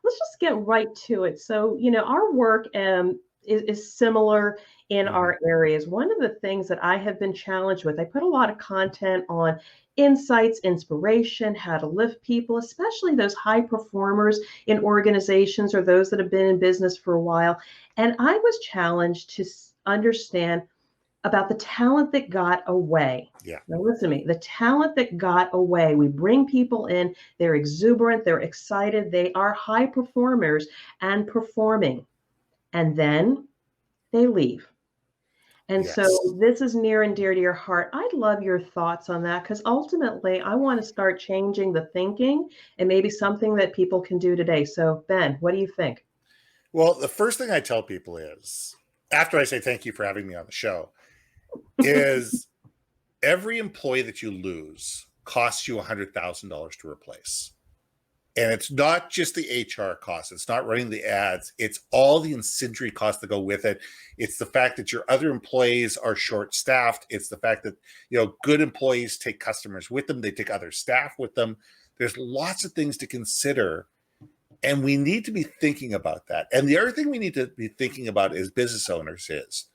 Let's just get right to it. So, our work is similar in Mhm. our areas. One of the things that I have been challenged with, I put a lot of content on insights, inspiration, how to lift people, especially those high performers in organizations or those that have been in business for a while. And I was challenged to understand about the talent that got away. Yeah. Now, listen to me, the talent that got away. We bring people in, they're exuberant, they're excited, they are high performers and performing, and then they leave. And Yes. so this is near and dear to your heart. I'd love your thoughts on that because ultimately I want to start changing the thinking and maybe something that people can do today. So, Ben, what do you think? Well, the first thing I tell people is, after I say thank you for having me on the show, is every employee that you lose costs you $100,000 to replace. And it's not just the HR costs. It's not running the ads. It's all the ancillary costs that go with it. It's the fact that your other employees are short-staffed. It's the fact that, good employees take customers with them. They take other staff with them. There's lots of things to consider. And we need to be thinking about that. And the other thing we need to be thinking about as business owners is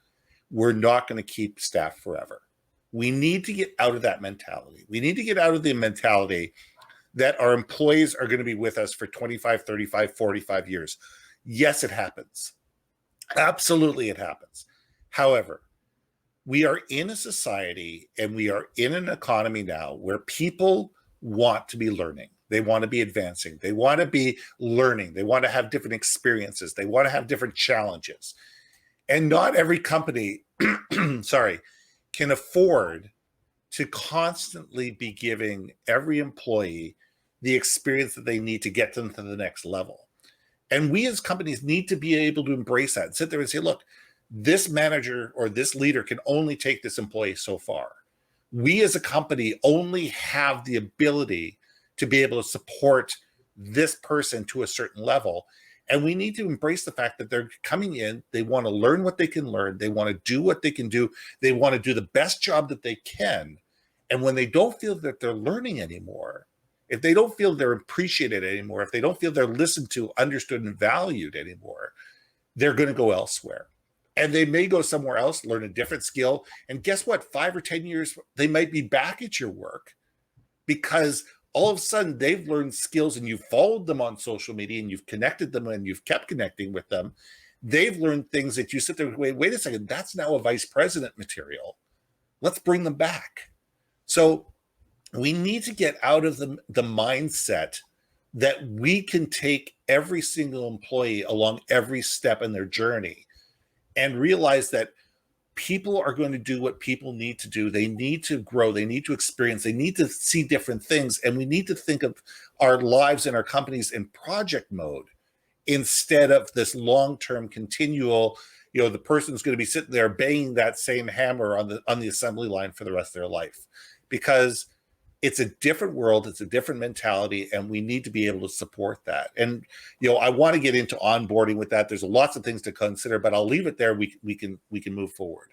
we're not going to keep staff forever. We need to get out of that mentality. We need to get out of the mentality that our employees are going to be with us for 25, 35, 45 years. Yes, it happens. Absolutely, it happens. However, we are in a society and we are in an economy now where people want to be learning. They want to be advancing. They want to be learning. They want to have different experiences. They want to have different challenges. And not every company, can afford to constantly be giving every employee the experience that they need to get them to the next level. And we as companies need to be able to embrace that and sit there and say, look, this manager or this leader can only take this employee so far. We as a company only have the ability to be able to support this person to a certain level. And we need to embrace the fact that they're coming in, they want to learn what they can learn, they want to do what they can do, they want to do the best job that they can. And when they don't feel that they're learning anymore, if they don't feel they're appreciated anymore, if they don't feel they're listened to, understood, and valued anymore, they're going to go elsewhere. And they may go somewhere else, learn a different skill. And guess what? 5 or 10 years, they might be back at your work because all of a sudden they've learned skills and you've followed them on social media and you've connected them and you've kept connecting with them. They've learned things that you sit there and wait a second, that's now a vice president material. Let's bring them back. So we need to get out of the mindset that we can take every single employee along every step in their journey and realize that people are going to do what people need to do. They need to grow. They need to experience. They need to see different things. And we need to think of our lives and our companies in project mode instead of this long-term continual, the person's going to be sitting there banging that same hammer on the assembly line for the rest of their life. Because it's a different world, it's a different mentality, and we need to be able to support that. And I want to get into onboarding with that. There's lots of things to consider, but I'll leave it there. We can move forward.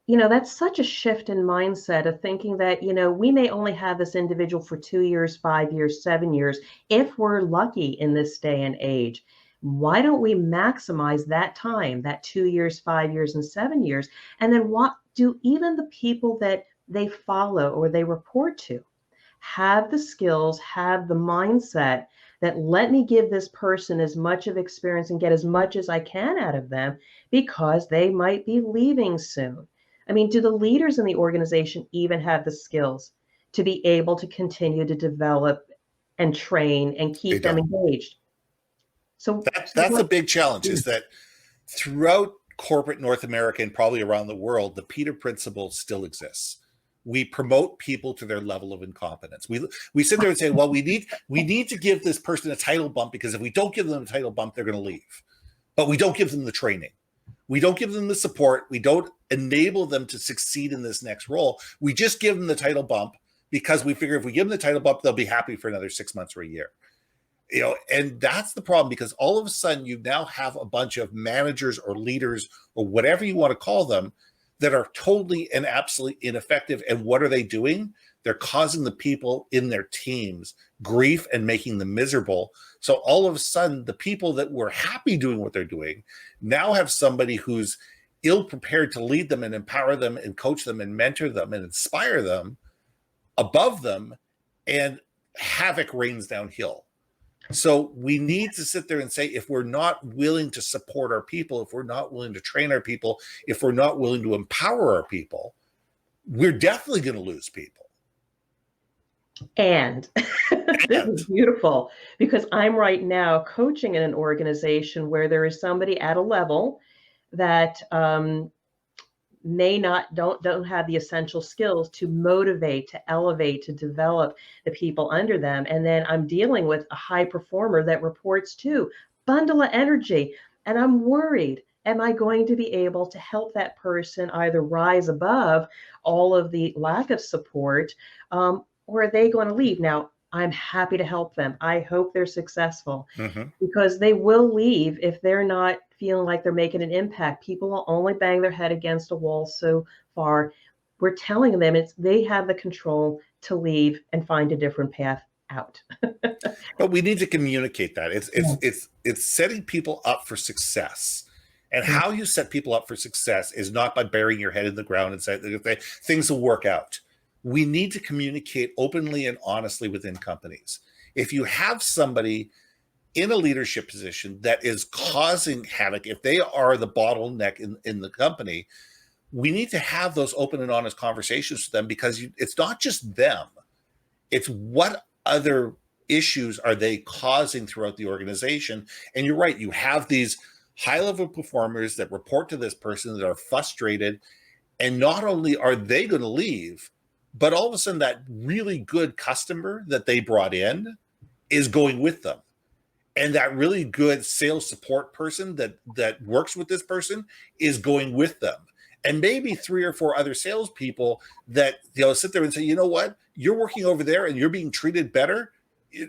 That's such a shift in mindset of thinking that, we may only have this individual for 2 years, 5 years, 7 years, if we're lucky in this day and age. Why don't we maximize that time, that 2 years, 5 years, and 7 years? And then what do even the people that they follow or they report to have the skills, have the mindset that let me give this person as much of experience and get as much as I can out of them because they might be leaving soon. I mean, do the leaders in the organization even have the skills to be able to continue to develop and train and They keep them don't. engaged? So, That's a big challenge, is that throughout corporate North America and probably around the world, the Peter Principle still exists. We promote people to their level of incompetence. We sit there and say, well, we need to give this person a title bump because if we don't give them a title bump, they're going to leave. But we don't give them the training. We don't give them the support. We don't enable them to succeed in this next role. We just give them the title bump because we figure if we give them the title bump, they'll be happy for another 6 months or a year. And that's the problem, because all of a sudden you now have a bunch of managers or leaders or whatever you want to call them that are totally and absolutely ineffective. And what are they doing? They're causing the people in their teams grief and making them miserable. So all of a sudden, the people that were happy doing what they're doing now have somebody who's ill prepared to lead them and empower them and coach them and mentor them and inspire them above them, and havoc rains downhill. So we need to sit there and say, if we're not willing to support our people, if we're not willing to train our people, if we're not willing to empower our people, we're definitely going to lose people. And this is beautiful, because I'm right now coaching in an organization where there is somebody at a level that may not don't have the essential skills to motivate, to elevate, to develop the people under them. And then I'm dealing with a high performer that reports to bundle of energy. And I'm worried, am I going to be able to help that person either rise above all of the lack of support, or are they going to leave? Now, I'm happy to help them. I hope they're successful, because they will leave if they're not feeling like they're making an impact. People will only bang their head against a wall so far. We're telling them they have the control to leave and find a different path out. But we need to communicate that. It's setting people up for success. And how you set people up for success is not by burying your head in the ground and saying things will work out. We need to communicate openly and honestly within companies. If you have somebody in a leadership position that is causing havoc, if they are the bottleneck in the company, we need to have those open and honest conversations with them, because it's not just them. It's what other issues are they causing throughout the organization. And you're right, you have these high-level performers that report to this person that are frustrated, and not only are they going to leave, but all of a sudden that really good customer that they brought in is going with them. And that really good sales support person that works with this person is going with them. And maybe 3 or 4 other salespeople that sit there and say, you know what, you're working over there and you're being treated better.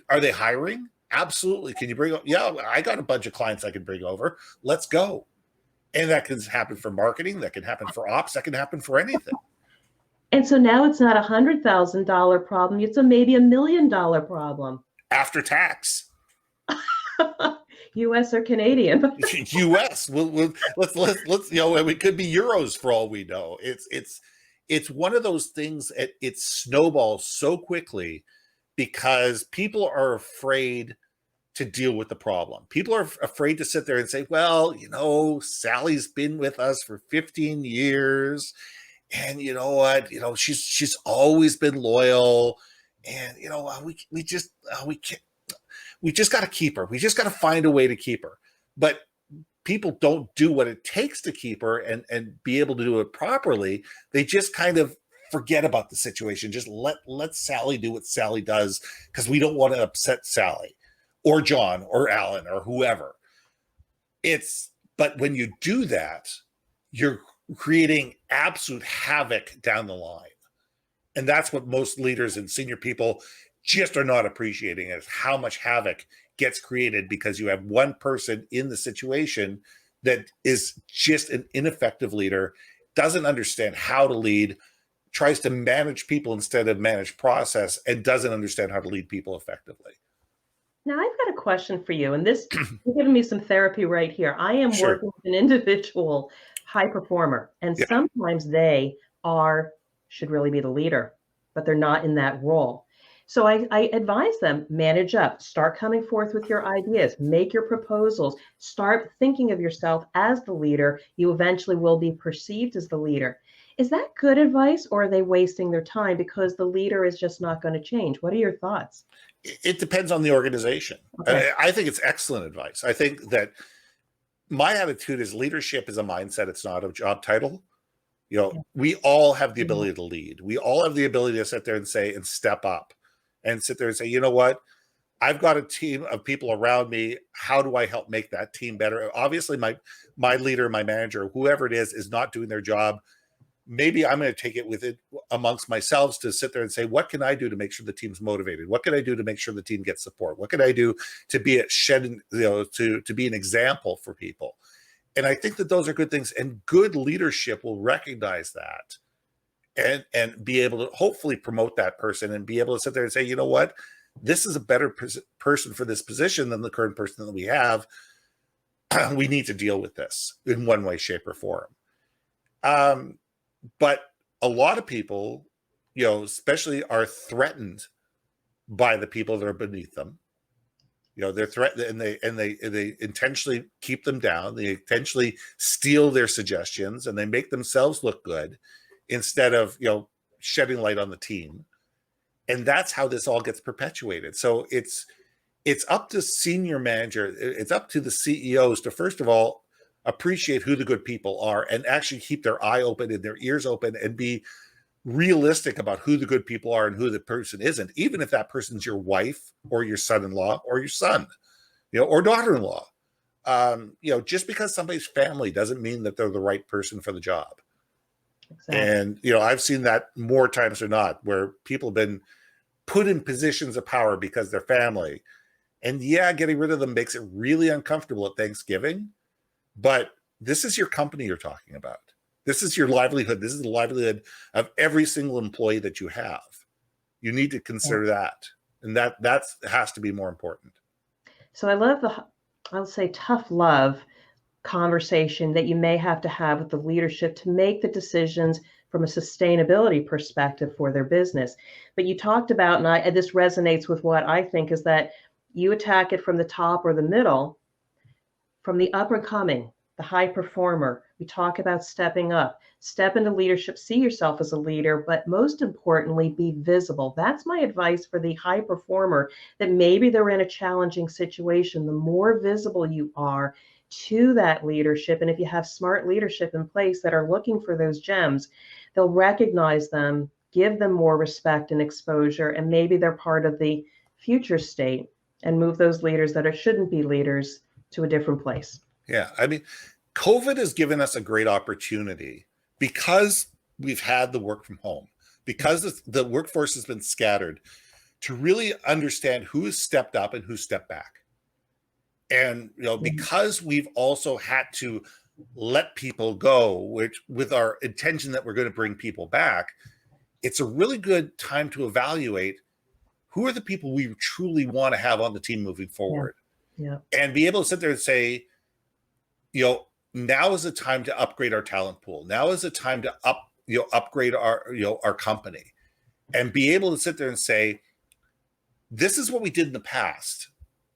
Are they hiring? Absolutely. Can you bring up? Yeah, I got a bunch of clients I can bring over. Let's go. And that can happen for marketing. That can happen for ops. That can happen for anything. And so now it's not $100,000 problem. It's maybe $1 million problem. After tax. U.S. or Canadian? U.S. Let's it could be euros for all we know. It's one of those things. It snowballs so quickly because people are afraid to deal with the problem. People are afraid to sit there and say, well, Sally's been with us for 15 years. And you know what? She's always been loyal, and we just got to keep her. We just got to find a way to keep her. But people don't do what it takes to keep her and be able to do it properly. They just kind of forget about the situation. Just let Sally do what Sally does, because we don't want to upset Sally or John or Alan or whoever. But when you do that, you're creating absolute havoc down the line. And that's what most leaders and senior people just are not appreciating, is how much havoc gets created because you have one person in the situation that is just an ineffective leader, doesn't understand how to lead, tries to manage people instead of manage process, and doesn't understand how to lead people effectively. Now, I've got a question for you, and this you're giving me some therapy right here. I am working with an individual high performer, and sometimes they should really be the leader, but they're not in that role. So I advise them, manage up, start coming forth with your ideas, make your proposals, start thinking of yourself as the leader. You eventually will be perceived as the leader. Is that good advice, or are they wasting their time because the leader is just not going to change? What are your thoughts? It depends on the organization. Okay. I think it's excellent advice. I think that my attitude is leadership is a mindset. It's not a job title. We all have the ability to lead. We all have the ability to sit there and say, and step up and sit there and say, you know what? I've got a team of people around me. How do I help make that team better? Obviously, my leader, my manager, whoever it is not doing their job. Maybe I'm going to take it with it amongst myself to sit there and say, what can I do to make sure the team's motivated? What can I do to make sure the team gets support? What can I do to be to be an example for people? And I think that those are good things, and good leadership will recognize that and be able to hopefully promote that person and be able to sit there and say, you know what, this is a better person for this position than the current person that we have. We need to deal with this in one way, shape, or form. But a lot of people, especially are threatened by the people that are beneath them. They're threatened, and they intentionally keep them down. They intentionally steal their suggestions, and they make themselves look good instead of shedding light on the team. And that's how this all gets perpetuated. So it's up to senior manager, it's up to the CEOs to, first of all, appreciate who the good people are and actually keep their eye open and their ears open and be realistic about who the good people are and who the person isn't, even if that person's your wife or your son-in-law or your son, or daughter-in-law. Just because somebody's family doesn't mean that they're the right person for the job. Exactly. And, I've seen that more times than not, where people have been put in positions of power because they're family. And getting rid of them makes it really uncomfortable at Thanksgiving. But this is your company you're talking about. This is your livelihood. This is the livelihood of every single employee that you have. You need to consider that. And that has to be more important. So I love I'll say tough love conversation that you may have to have with the leadership to make the decisions from a sustainability perspective for their business. But you talked about, and this resonates with what I think, is that you attack it from the top or the middle, from the up and coming, the high performer. We talk about stepping up, step into leadership, see yourself as a leader, but most importantly, be visible. That's my advice for the high performer, that maybe they're in a challenging situation. The more visible you are to that leadership, and if you have smart leadership in place that are looking for those gems, they'll recognize them, give them more respect and exposure, and maybe they're part of the future state and move those leaders that shouldn't be leaders to a different place. Yeah. I mean, COVID has given us a great opportunity because we've had the work from home, because the workforce has been scattered, to really understand who has stepped up and who stepped back. And, because we've also had to let people go, which with our intention that we're going to bring people back, it's a really good time to evaluate who are the people we truly want to have on the team moving forward. Yeah. And be able to sit there and say, now is the time to upgrade our talent pool. Now is the time to upgrade our company, and be able to sit there and say, this is what we did in the past.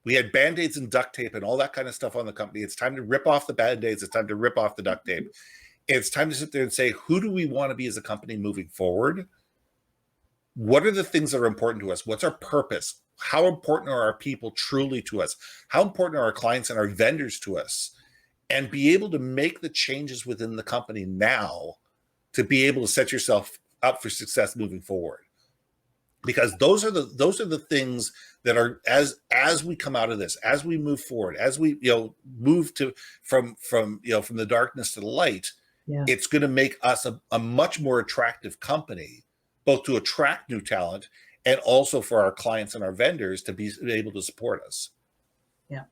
We had Band-Aids and duct tape and all that kind of stuff on the company. It's time to rip off the Band-Aids. It's time to rip off the duct tape. It's time to sit there and say, who do we want to be as a company moving forward? What are the things that are important to us? What's our purpose? How important are our people truly to us? How important are our clients and our vendors to us? And be able to make the changes within the company now to be able to set yourself up for success moving forward. Because those are the things that are, as we come out of this, as we move forward, as we move to from the darkness to the light, it's going to make us a much more attractive company, both to attract new talent and also for our clients and our vendors to be able to support us. Yeah.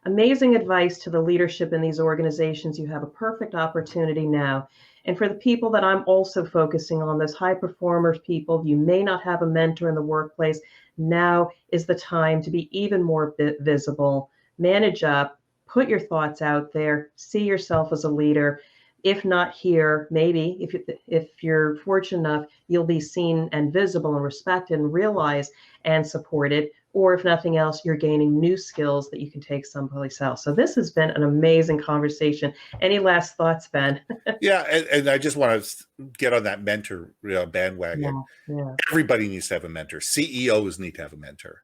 Amazing advice to the leadership in these organizations. You have a perfect opportunity now. And for the people that I'm also focusing on, those high performers people, you may not have a mentor in the workplace. Now is the time to be even more visible, manage up, put your thoughts out there, see yourself as a leader. If not here, maybe if you're fortunate enough, you'll be seen and visible and respected and realized and supported. Or if nothing else, you're gaining new skills that you can take someplace else. So this has been an amazing conversation. Any last thoughts, Ben? Yeah, and I just want to get on that mentor bandwagon. Yeah. Everybody needs to have a mentor. CEOs need to have a mentor.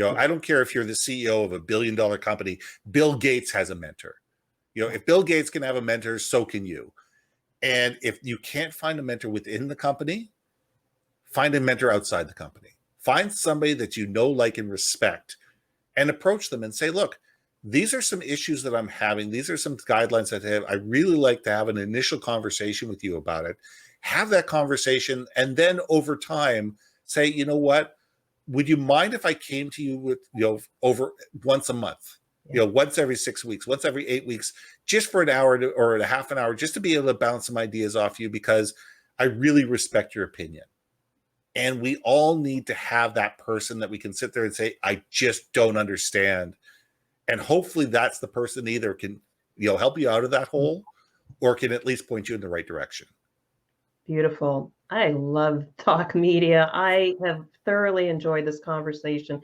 I don't care if you're the CEO of a billion-dollar company. Bill Gates has a mentor. If Bill Gates can have a mentor, so can you. And if you can't find a mentor within the company, find a mentor outside the company. Find somebody that you know, like, and respect, and approach them and say, look, these are some issues that I'm having. These are some guidelines that I have. I really like to have an initial conversation with you about it. Have that conversation. And then over time, say, you know what, would you mind if I came to you with, over once a month? Once every 6 weeks, once every 8 weeks, just for an hour or a half an hour, just to be able to bounce some ideas off you, because I really respect your opinion. And we all need to have that person that we can sit there and say, I just don't understand. And hopefully that's the person either can, help you out of that hole or can at least point you in the right direction. Beautiful. I love talk media. I have thoroughly enjoyed this conversation.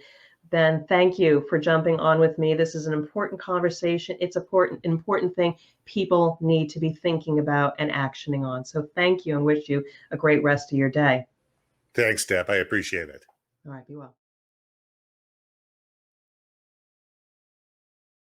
Ben, thank you for jumping on with me. This is an important conversation. It's important thing people need to be thinking about and actioning on. So thank you and wish you a great rest of your day. Thanks, Deb. I appreciate it. All right, be well.